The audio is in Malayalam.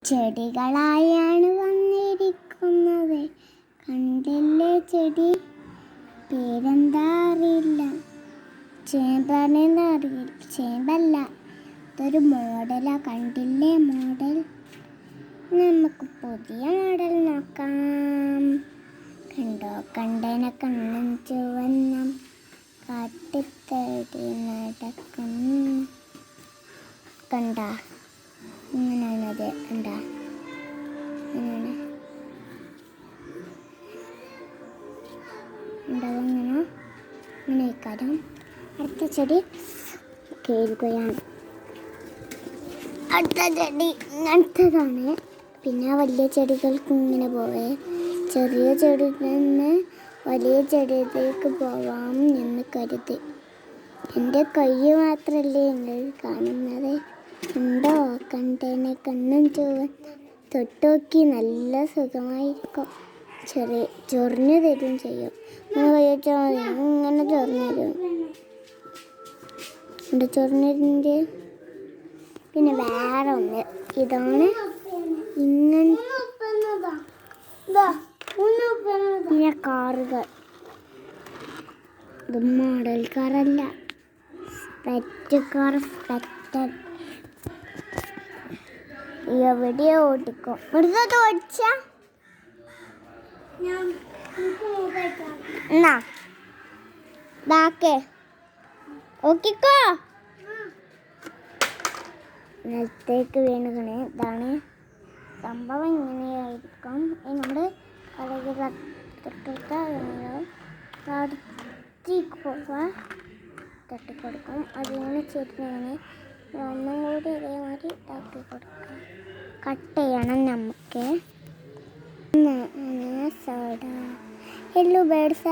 ചെടികളായാണ് വന്നിരിക്കുന്നത്. കണ്ടില്ലേ ചെടി? പേരെന്താ അറിയില്ല. ചേമ്പാണെന്ന് അറിയില്ല. ചേമ്പല്ല, ഇതൊരു മോഡലാ. കണ്ടില്ലേ മോഡൽ? നമുക്ക് പുതിയ മോഡൽ നോക്കാം. കണ്ടോ? കണ്ടേന കണ്ണും ചുവന്ന കാട്ടിത്തേടി നടക്കുന്നു. കണ്ട? ഇങ്ങനെയാണത്. കണ്ട? ഇങ്ങനെയാണ്. ഉണ്ടതെങ്ങനെ ഇങ്ങനെ ഇക്കാരം. അടുത്ത ചെടി കേറുകയാണ്. അടുത്ത ചെടി അടുത്തതാണ്. പിന്നെ വലിയ ചെടികൾക്ക് ഇങ്ങനെ പോവേ. ചെറിയ ചെടിയിൽ നിന്ന് വലിയ ചെടിയിലേക്ക് പോവാം എന്ന് കരുതി. എൻ്റെ കൈ മാത്രമല്ലേ നിങ്ങൾ കാണുന്നത്. ഉണ്ടോ? കണ്ടേനെ കണ്ണും ചുവന്ന. തൊട്ടുനോക്കി നല്ല സുഖമായിരിക്കും. ചൊറിഞ്ഞു തരും ചെയ്യും. ഇങ്ങനെ കഴിച്ചാൽ മതി. ഇങ്ങനെ ചൊറിഞ്ഞു തരും. ഉണ്ട് ചൊറിഞ്ഞിട്ട്. പിന്നെ വേറെ ഒന്ന് ഇതാണ്. ഇങ്ങനെ പിന്നെ കാറുകൾ. ഇത് മോഡൽ കാറല്ല, പെറ്റ് കാർ. പെറ്റൽ എവിടെയോ ഓടിക്കും. ഇവിടുത്തെ ഓടിച്ച എന്നാ ബാക്കേ ഓക്കിക്കോ. നിലത്തേക്ക് വീണുകണേ. ഇതാണ് സംഭവം. ഇങ്ങനെയായിരിക്കും. നമ്മുടെ കളകൾ തട്ടിക്കൊടുക്കും. അതിങ്ങനെ ചെരിഞ്ഞങ്ങനെ ഒന്നും കൂടി ഇതേമാതിരി തട്ടി കൊടുക്കാം. കട്ട് ചെയ്യണം നമുക്ക്. Soda yellow birds.